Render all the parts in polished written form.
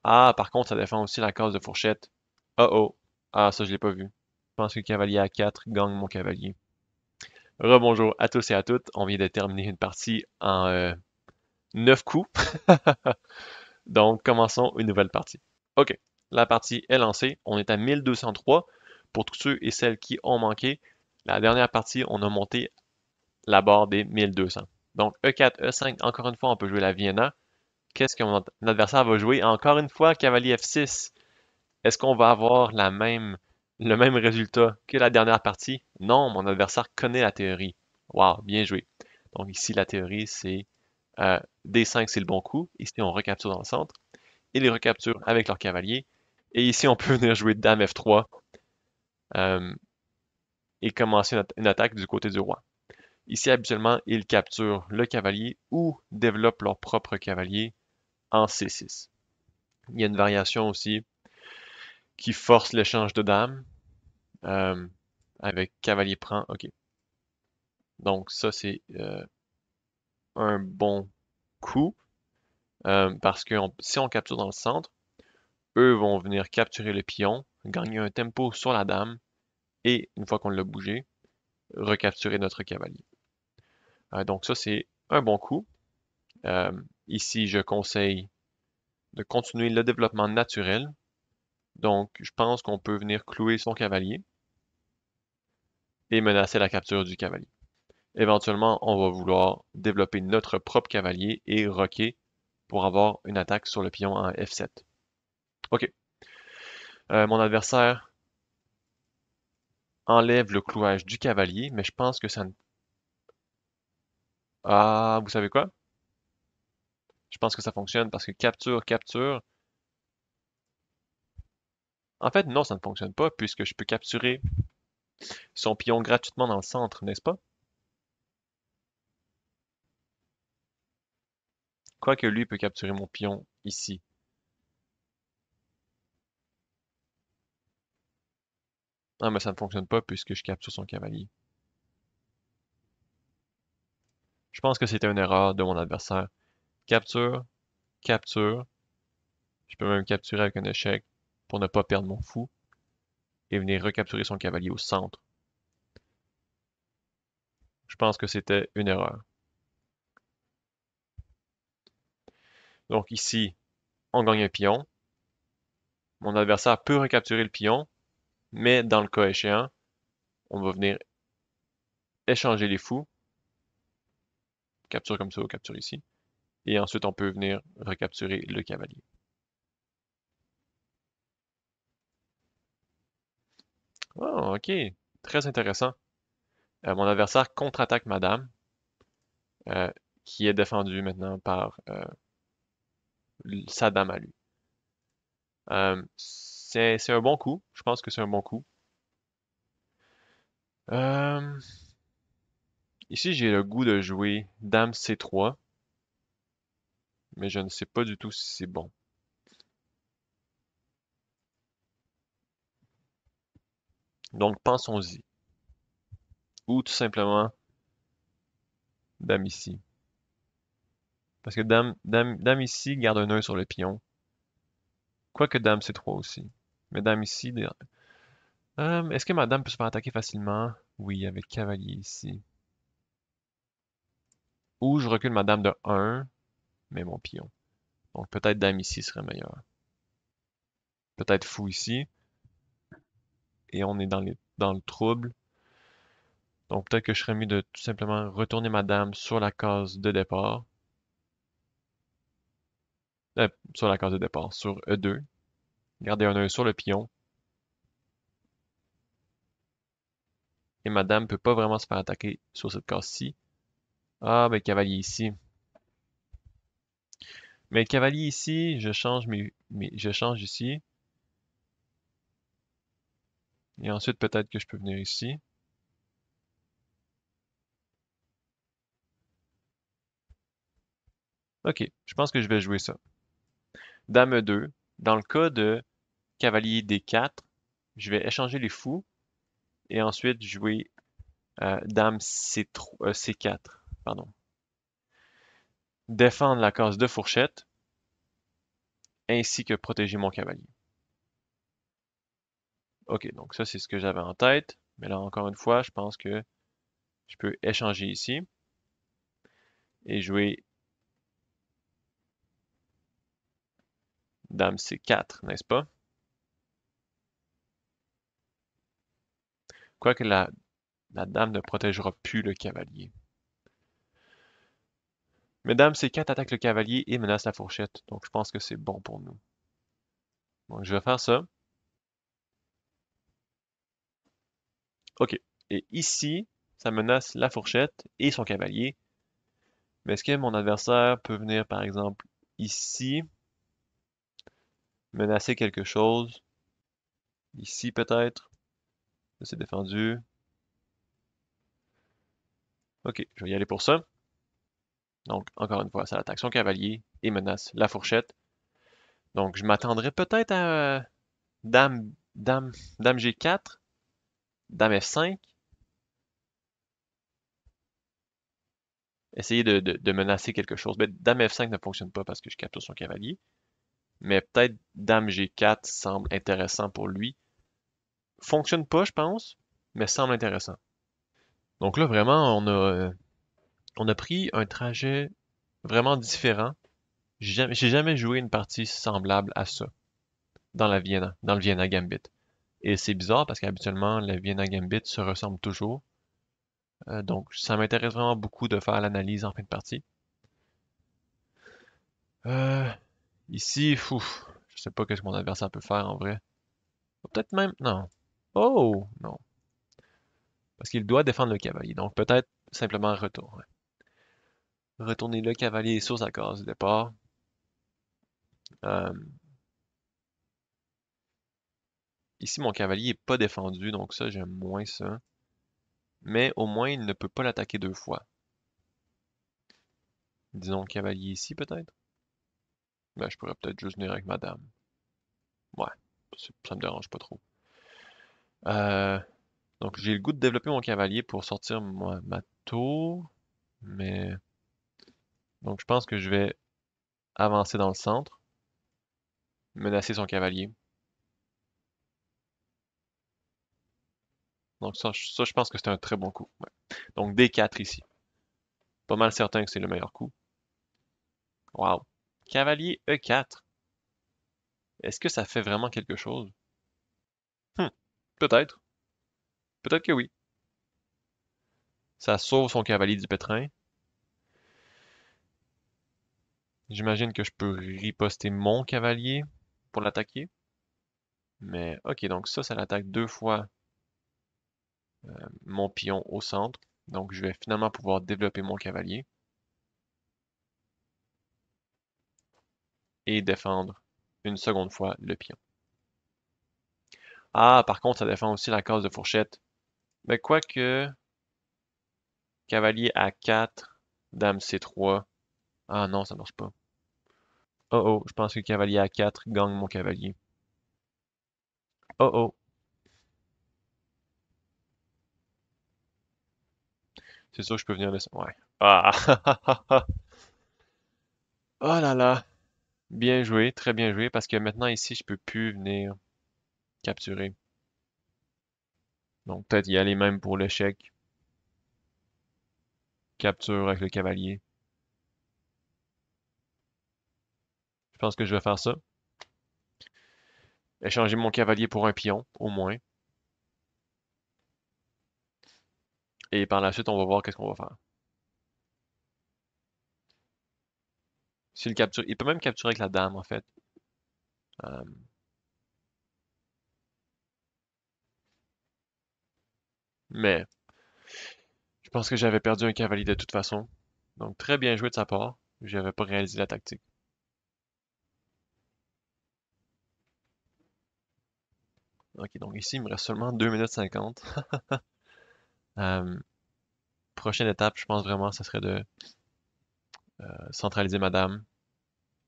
Ah, par contre, ça défend aussi la case de fourchette. Oh oh. Ah, ça, je l'ai pas vu. Je pense que cavalier A4 gagne mon cavalier. Rebonjour à tous et à toutes. On vient de terminer une partie en 9 coups. Donc, commençons une nouvelle partie. OK. La partie est lancée. On est à 1203. Pour tous ceux et celles qui ont manqué, la dernière partie, on a monté la barre des 1200. Donc, E4, E5, encore une fois, on peut jouer la Vienna. Qu'est-ce que mon adversaire va jouer? Encore une fois, cavalier F6. Est-ce qu'on va avoir le même résultat que la dernière partie? Non, mon adversaire connaît la théorie. Wow, bien joué. Donc ici, la théorie, c'est D5, c'est le bon coup. Ici, on recapture dans le centre. Il les recapture avec leur cavalier. Et ici, on peut venir jouer Dame F3 euh, et commencer une attaque du côté du roi. Ici, habituellement, ils capturent le cavalier ou développent leur propre cavalier en C6. Il y a une variation aussi qui force l'échange de dames. Euh, avec cavalier prend, ok. Donc ça, c'est un bon coup parce que si on capture dans le centre, eux vont venir capturer le pion, gagner un tempo sur la dame et, une fois qu'on l'a bougé, recapturer notre cavalier. Donc ça, c'est un bon coup. Euh, Ici, je conseille de continuer le développement naturel. Donc, je pense qu'on peut venir clouer son cavalier et menacer la capture du cavalier. Éventuellement, on va vouloir développer notre propre cavalier et roquer pour avoir une attaque sur le pion en F7. Ok. Mon adversaire enlève le clouage du cavalier, mais je pense que ça ne... Ah, vous savez quoi? Je pense que ça fonctionne parce que capture, capture. En fait, non, ça ne fonctionne pas puisque je peux capturer son pion gratuitement dans le centre, n'est-ce pas? Quoique lui peut capturer mon pion ici. Ah, mais ça ne fonctionne pas puisque je capture son cavalier. Je pense que c'était une erreur de mon adversaire. Capture, capture. Je peux même capturer avec un échec pour ne pas perdre mon fou et venir recapturer son cavalier au centre. Je pense que c'était une erreur. Donc ici, on gagne un pion. Mon adversaire peut recapturer le pion, mais dans le cas échéant, on va venir échanger les fous. Capture comme ça ou capture ici. Et ensuite, on peut venir recapturer le cavalier. Oh, ok. Très intéressant. Mon adversaire contre-attaque ma dame, euh, qui est défendue maintenant par sa dame à lui. C'est un bon coup. Je pense que c'est un bon coup. Euh, Ici, j'ai le goût de jouer Dame C3, mais je ne sais pas du tout si c'est bon. Donc, pensons-y. Ou tout simplement Dame ici. Parce que Dame ici garde un nœud sur le pion. Quoique Dame C3 aussi. Mais Dame ici... est-ce que ma Dame peut se faire attaquer facilement? Oui, avec cavalier ici. Ou je recule ma Dame de 1, mais mon pion. Donc peut-être Dame ici serait meilleur. Peut-être fou ici. Et on est dans le trouble. Donc peut-être que je serais mieux de tout simplement retourner ma dame sur la case de départ. Sur la case de départ, sur E2. Garder un œil sur le pion. Et ma dame peut pas vraiment se faire attaquer sur cette case-ci. Ah, ben cavalier ici. Mais cavalier ici, je change je change ici. Et ensuite peut-être que je peux venir ici. Ok, je pense que je vais jouer ça. Dame E2. Dans le cas de cavalier D4, je vais échanger les fous et ensuite jouer dame C3, C4, pardon. Défendre la case de fourchette ainsi que protéger mon cavalier. Ok, donc ça c'est ce que j'avais en tête. Mais là, encore une fois, je pense que je peux échanger ici et jouer Dame C4, n'est-ce pas? Quoique la dame ne protégera plus le cavalier. Mais Dame C4 attaque le cavalier et menace la fourchette. Donc je pense que c'est bon pour nous. Donc je vais faire ça. Ok. Et ici, ça menace la fourchette et son cavalier. Mais est-ce que mon adversaire peut venir, par exemple, ici, menacer quelque chose? Ici peut-être? C'est défendu. Ok, je vais y aller pour ça. Donc, encore une fois, ça attaque son cavalier et menace la fourchette. Donc, je m'attendrais peut-être à Dame, Dame, Dame G4, Dame F5. Essayer de menacer quelque chose. Mais Dame F5 ne fonctionne pas parce que je capture son cavalier. Mais peut-être Dame G4 semble intéressant pour lui. Fonctionne pas, je pense, mais semble intéressant. Donc là, vraiment, on a pris un trajet vraiment différent. J'ai jamais joué une partie semblable à ça dans le Vienna Gambit. Et c'est bizarre parce qu'habituellement, le Vienna Gambit se ressemble toujours. Donc, ça m'intéresse vraiment beaucoup de faire l'analyse en fin de partie. Euh, Ici, je sais pas ce que mon adversaire peut faire en vrai. Peut-être même, non. Oh, non. Parce qu'il doit défendre le cavalier. Donc, peut-être simplement retour. Ouais. Retourner le cavalier sur sa case de départ. Euh, Ici, mon cavalier est pas défendu, donc ça, j'aime moins ça. Mais au moins, il ne peut pas l'attaquer deux fois. Disons cavalier ici, peut-être. Ben, je pourrais peut-être juste venir avec ma dame. Ouais, ça me dérange pas trop. Euh, donc, j'ai le goût de développer mon cavalier pour sortir ma tour. Mais, donc, je pense que je vais avancer dans le centre, menacer son cavalier. Donc, ça je pense que c'est un très bon coup. Ouais. Donc, D4 ici. Pas mal certain que c'est le meilleur coup. Wow. Cavalier E4. Est-ce que ça fait vraiment quelque chose? Hmm, peut-être. Peut-être que oui. Ça sauve son cavalier du pétrin. J'imagine que je peux riposter mon cavalier pour l'attaquer. Mais ok, donc ça l'attaque deux fois mon pion au centre. Donc je vais finalement pouvoir développer mon cavalier et défendre une seconde fois le pion. Ah, par contre, ça défend aussi la case de fourchette. Mais quoique, cavalier A4, dame C3. Ah non, ça marche pas. Oh oh, je pense que cavalier A4 gagne mon cavalier. Oh oh, c'est sûr que je peux venir de ça. Ouais. Ah, oh là là. Bien joué, très bien joué, parce que maintenant ici, je peux plus venir capturer. Donc peut-être y aller même pour l'échec. Capture avec le cavalier. Je pense que je vais faire ça. Échanger mon cavalier pour un pion, au moins. Et par la suite, on va voir qu'est-ce qu'on va faire. S'il capture, il peut même capturer avec la dame, en fait. Euh, mais je pense que j'avais perdu un cavalier de toute façon. Donc très bien joué de sa part. J'avais pas réalisé la tactique. Ok, donc ici, il me reste seulement 2 minutes 50. Euh, Prochaine étape, je pense vraiment, ce serait de centraliser ma dame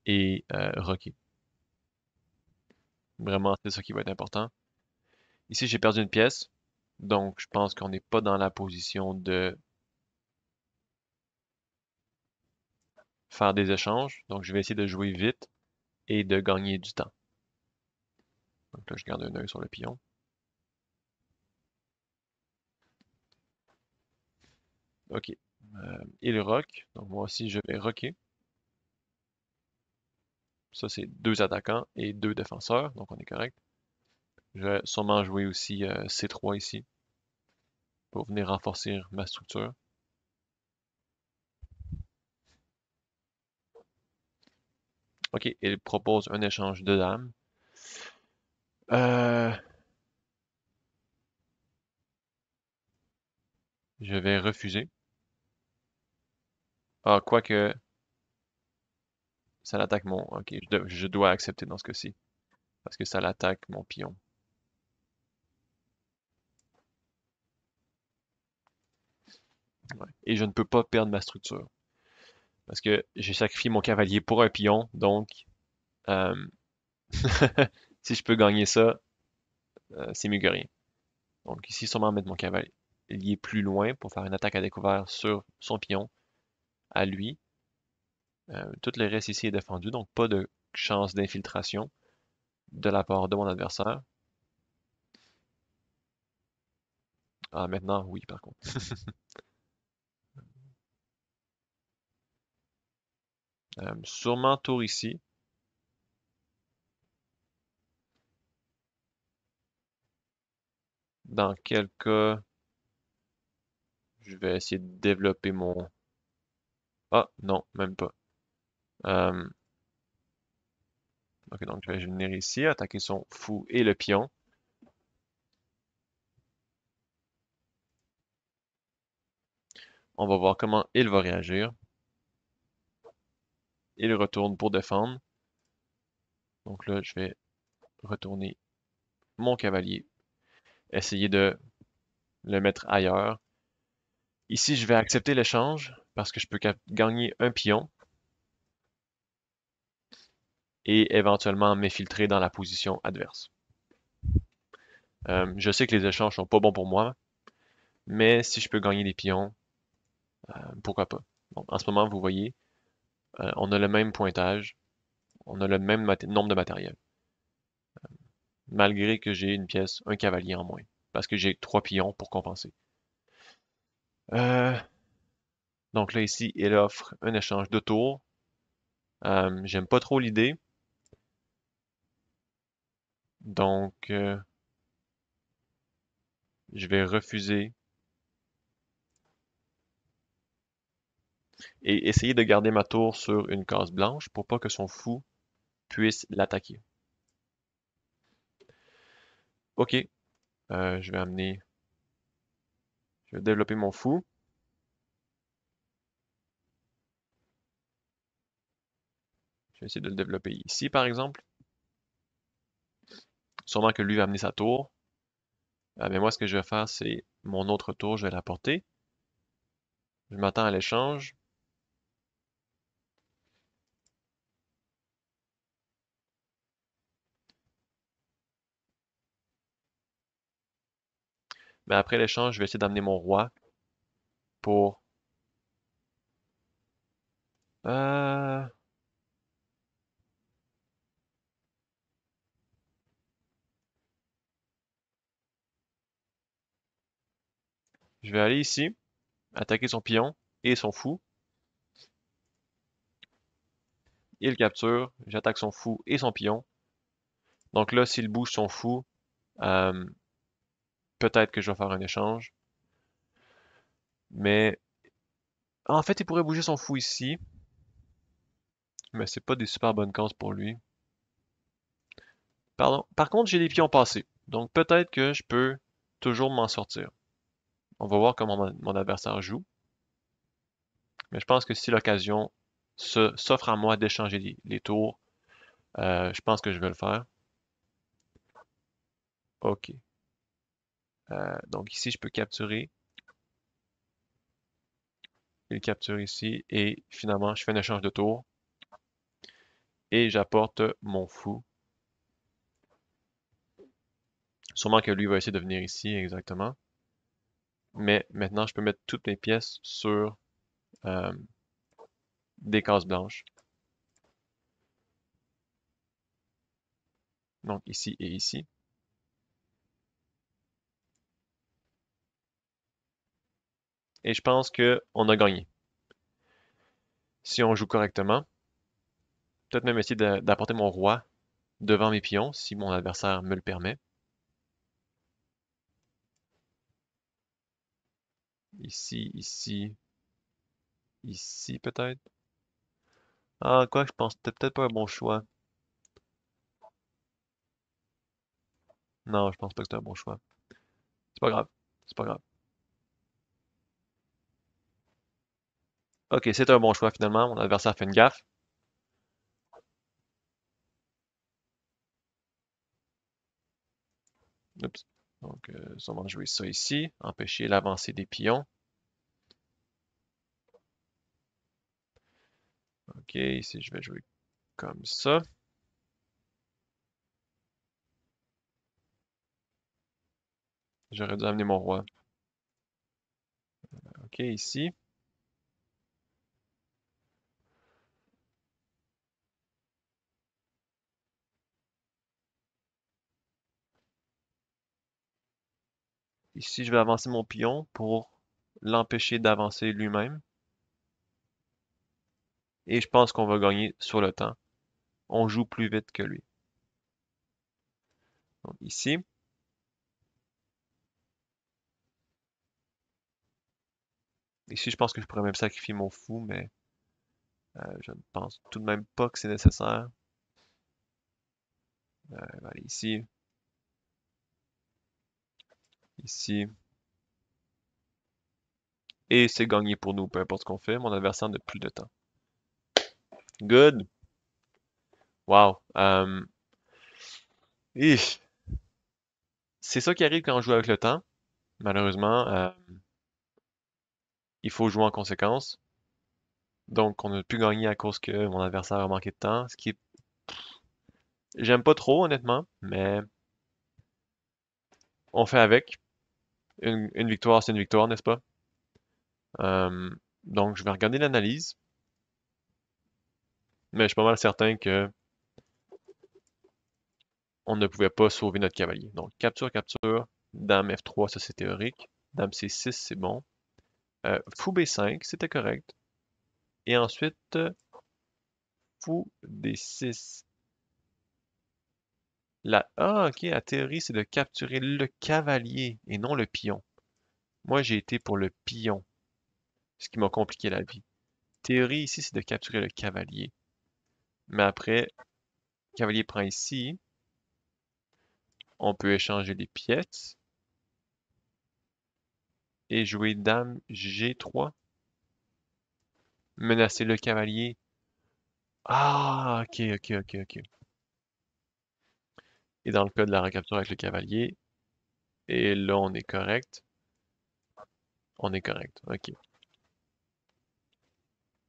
et rocker. Vraiment, c'est ça qui va être important. Ici, j'ai perdu une pièce. Donc, je pense qu'on n'est pas dans la position de faire des échanges. Donc, je vais essayer de jouer vite et de gagner du temps. Donc là, je garde un œil sur le pion. OK. Il rock. Donc moi aussi, je vais rocker. Ça, c'est deux attaquants et deux défenseurs, donc on est correct. Je vais sûrement jouer aussi C3 ici pour venir renforcer ma structure. OK, il propose un échange de dames. Je vais refuser. Ah, quoique, ça l'attaque mon... Ok, je dois accepter dans ce cas-ci. Parce que ça l'attaque mon pion. Ouais. Et je ne peux pas perdre ma structure. Parce que j'ai sacrifié mon cavalier pour un pion, donc euh, si je peux gagner ça, c'est mieux que rien. Donc ici, sûrement mettre mon cavalier plus loin pour faire une attaque à découvert sur son pion à lui. Tout le reste ici est défendu, donc pas de chance d'infiltration de la part de mon adversaire. Ah, maintenant, oui, par contre. Sûrement tour ici. Dans quel cas, je vais essayer de développer mon... Ah, non, même pas. Euh, ok, donc je vais venir ici, attaquer son fou et le pion. On va voir comment il va réagir. Il retourne pour défendre. Donc là, je vais retourner mon cavalier. Essayer de le mettre ailleurs. Ici, je vais accepter l'échange parce que je peux gagner un pion et éventuellement m'infiltrer dans la position adverse. Je sais que les échanges sont pas bons pour moi, mais si je peux gagner des pions, pourquoi pas. Donc, en ce moment, vous voyez, on a le même pointage, on a le même nombre de matériel, malgré que j'ai une pièce, un cavalier en moins, parce que j'ai trois pions pour compenser. Euh, donc là, ici, il offre un échange de tours. J'aime pas trop l'idée, donc je vais refuser et essayer de garder ma tour sur une case blanche pour pas que son fou puisse l'attaquer. Ok, je vais amener, je vais développer mon fou. Je vais essayer de le développer ici, par exemple. Sûrement que lui va amener sa tour. Mais moi, ce que je vais faire, c'est mon autre tour, je vais l'apporter. Je m'attends à l'échange. Mais après l'échange, je vais essayer d'amener mon roi pour... Euh, je vais aller ici, attaquer son pion et son fou. Il capture, j'attaque son fou et son pion. Donc là, s'il bouge son fou, euh, peut-être que je vais faire un échange. Mais en fait, il pourrait bouger son fou ici, mais c'est pas des super bonnes cases pour lui. Pardon. Par contre, j'ai des pions passés, donc peut-être que je peux toujours m'en sortir. On va voir comment mon adversaire joue. Mais je pense que si l'occasion s'offre à moi d'échanger les tours, je pense que je vais le faire. OK. Donc ici, je peux capturer. Il capture ici. Et finalement, je fais un échange de tours. Et j'apporte mon fou. Sûrement que lui va essayer de venir ici, exactement. Mais maintenant, je peux mettre toutes mes pièces sur euh, des cases blanches. Donc ici et ici. Et je pense qu'on a gagné. Si on joue correctement, peut-être même essayer d'apporter mon roi devant mes pions, si mon adversaire me le permet. Ici, ici, ici peut-être. Ah, quoi, je pense que c'était peut-être pas un bon choix. Non, je pense pas que c'était un bon choix. C'est pas grave. C'est pas grave. Ok, c'est un bon choix finalement. Mon adversaire fait une gaffe. Oups. Donc, on va jouer ça ici. Empêcher l'avancée des pions. Ok, ici je vais jouer comme ça. J'aurais dû amener mon roi. Ok, ici. Ici, je vais avancer mon pion pour l'empêcher d'avancer lui-même. Et je pense qu'on va gagner sur le temps. On joue plus vite que lui. Donc ici. Ici, je pense que je pourrais même sacrifier mon fou, mais je ne pense tout de même pas que c'est nécessaire. On va aller ici, ici. Et c'est gagné pour nous, peu importe ce qu'on fait. Mon adversaire n'a plus de temps. Good. Wow. C'est ça qui arrive quand on joue avec le temps. Malheureusement, il faut jouer en conséquence. Donc, on a pu gagner à cause que mon adversaire a manqué de temps, ce qui est... J'aime pas trop, honnêtement, mais on fait avec. Une victoire, c'est une victoire, n'est-ce pas? Euh, donc, je vais regarder l'analyse, mais je suis pas mal certain que on ne pouvait pas sauver notre cavalier. Donc, capture, capture, dame F3, ça c'est théorique. Dame C6, c'est bon. Fou B5, c'était correct. Et ensuite, fou D6. Ah, ok, la théorie, c'est de capturer le cavalier et non le pion. Moi, j'ai été pour le pion, ce qui m'a compliqué la vie. Théorie ici, c'est de capturer le cavalier. Mais après, cavalier prend ici. On peut échanger les pièces et jouer dame G3. Menacer le cavalier. Ah, ok, ok, ok, ok. Et dans le cas de la recapture avec le cavalier, et là, on est correct. On est correct, ok.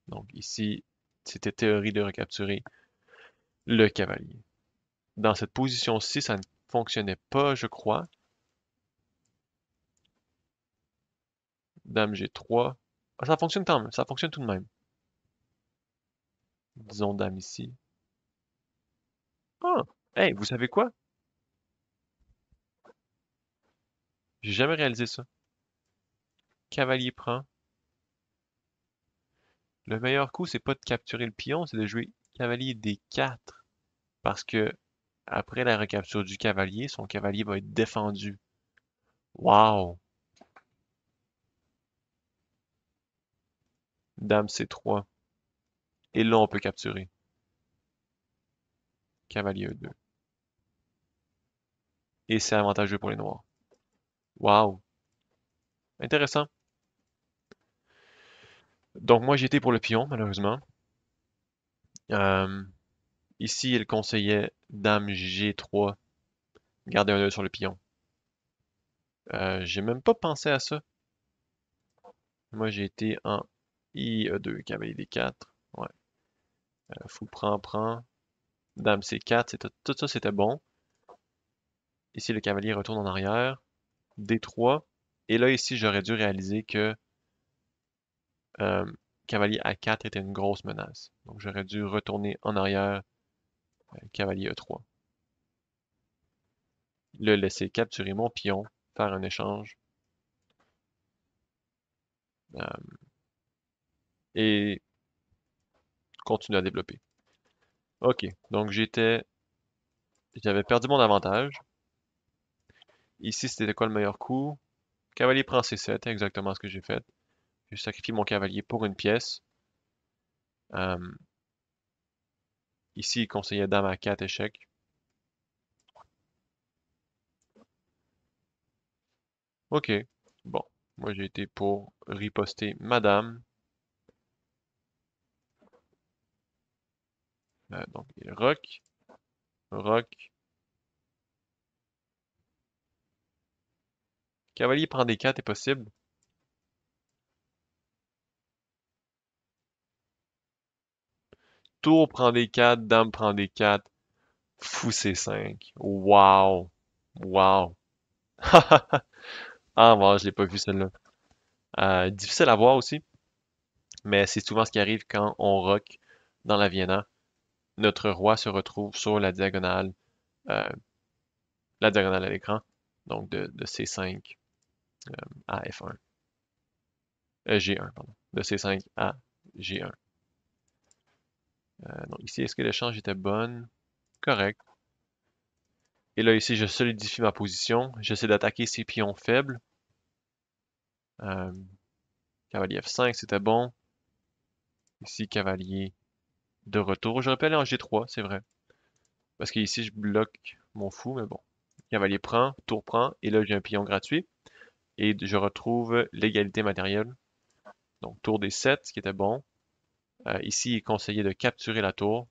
Donc ici, c'était théorie de recapturer le cavalier. Dans cette position-ci, ça ne fonctionnait pas, je crois. Dame G3. Ah, ça fonctionne quand même, ça fonctionne tout de même. Disons dame ici. Ah, hey, vous savez quoi? J'ai jamais réalisé ça. Cavalier prend. Le meilleur coup, c'est pas de capturer le pion, c'est de jouer cavalier D4. Parce que après la recapture du cavalier, son cavalier va être défendu. Wow! Dame C3. Et là, on peut capturer. Cavalier E2. Et c'est avantageux pour les noirs. Wow! Intéressant. Donc moi, j'étais pour le pion, malheureusement. Euh, Ici, il conseillait Dame G3. Garder un œil sur le pion. J'ai même pas pensé à ça. Moi, j'ai été en IE2, cavalier D4. Ouais. Fou prend. Dame C4, tout ça c'était bon. Ici, le cavalier retourne en arrière. D3. Et là, ici, j'aurais dû réaliser que euh, cavalier A4 était une grosse menace. Donc, j'aurais dû retourner en arrière, cavalier E3. le laisser capturer mon pion, faire un échange, euh, et continuer à développer. Ok, donc j'avais perdu mon avantage. Ici, c'était quoi le meilleur coup? Cavalier prend C7, exactement ce que j'ai fait. Je sacrifie mon cavalier pour une pièce. Euh, Ici, il conseillait dame à 4 échecs. Ok, bon. Moi, j'ai été pour riposter madame. Donc, roc, roc. Cavalier prend des 4 est possible. Tour prend des 4, dame prend des 4. Fou C5. Wow. Wow. Ah, bon, je l'ai pas vu celle-là. Difficile à voir aussi, mais c'est souvent ce qui arrive quand on rock dans la Vienna. Notre roi se retrouve sur euh, la diagonale à l'écran, donc de C5 à F1, G1, pardon, de C5 à G1. Donc ici, est-ce que l'échange était bonne? Correct. Et là, ici, je solidifie ma position. J'essaie d'attaquer ces pions faibles. Euh, Cavalier F5, c'était bon. Ici, cavalier de retour. J'aurais pu aller en G3, c'est vrai. Parce qu'ici, je bloque mon fou, mais bon. Cavalier prend, tour prend, et là, j'ai un pion gratuit. Et je retrouve l'égalité matérielle. Donc, tour des 7, ce qui était bon. Ici, il est conseillé de capturer la tour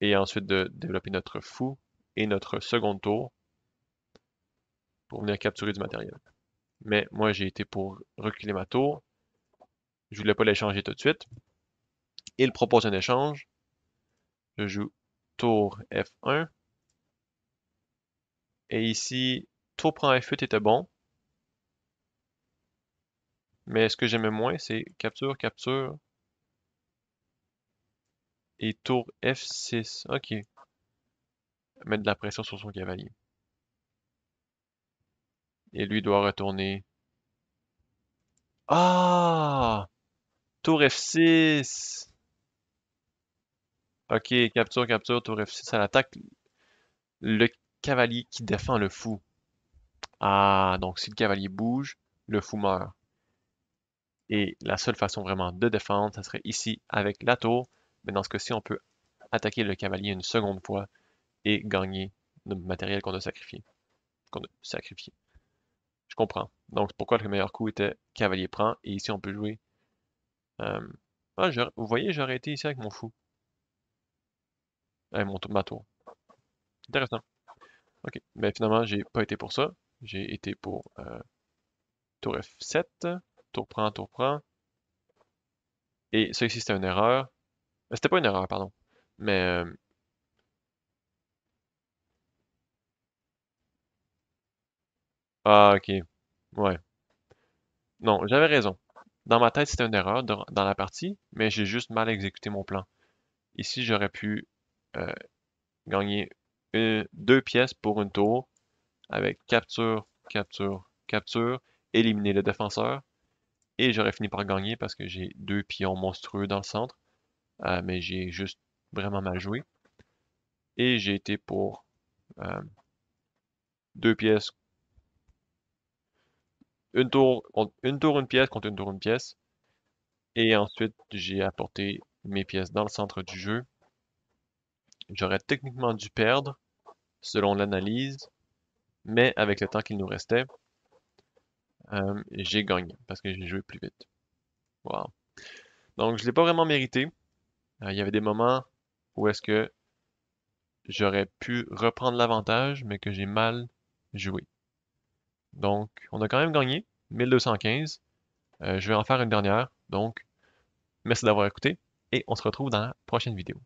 et ensuite de développer notre fou et notre second tour pour venir capturer du matériel. Mais moi, j'ai été pour reculer ma tour. Je voulais pas l'échanger tout de suite. Il propose un échange. Je joue tour F1. Et ici, tour prend F8 était bon. Mais ce que j'aimais moins, c'est capture, capture et tour F6. Ok. Mettre de la pression sur son cavalier. Et lui doit retourner. Ah! Tour F6! Ok, capture, capture, tour F6. Elle attaque le cavalier qui défend le fou. Ah, donc si le cavalier bouge, le fou meurt. Et la seule façon vraiment de défendre, ça serait ici avec la tour. Mais dans ce cas-ci, on peut attaquer le cavalier une seconde fois et gagner le matériel qu'on a sacrifié. Je comprends. Donc c'est pourquoi le meilleur coup était cavalier prend. Et ici, on peut jouer. euh, vous voyez, j'aurais été ici avec mon fou. Ma tour. Intéressant. Ok. Mais finalement, j'ai pas été pour ça. J'ai été pour tour F7. Tour prend, tour prend. Et ça ici, c'était une erreur. C'était pas une erreur, pardon. Mais, ah, ok. Ouais. Non, j'avais raison. Dans ma tête, c'était une erreur dans la partie, mais j'ai juste mal exécuté mon plan. Ici, j'aurais pu euh, gagner deux pièces pour une tour avec capture, capture, capture, éliminer le défenseur, et j'aurais fini par gagner parce que j'ai deux pions monstrueux dans le centre, mais j'ai juste vraiment mal joué. Et j'ai été pour euh, deux pièces, une tour, une pièce contre une tour, une pièce. Et ensuite, j'ai apporté mes pièces dans le centre du jeu. J'aurais techniquement dû perdre, selon l'analyse, mais avec le temps qu'il nous restait, j'ai gagné parce que j'ai joué plus vite. Wow. Donc, je l'ai pas vraiment mérité. Il y avait des moments où est-ce que j'aurais pu reprendre l'avantage, mais que j'ai mal joué. Donc, on a quand même gagné, 1215. Je vais en faire une dernière. Donc, merci d'avoir écouté et on se retrouve dans la prochaine vidéo.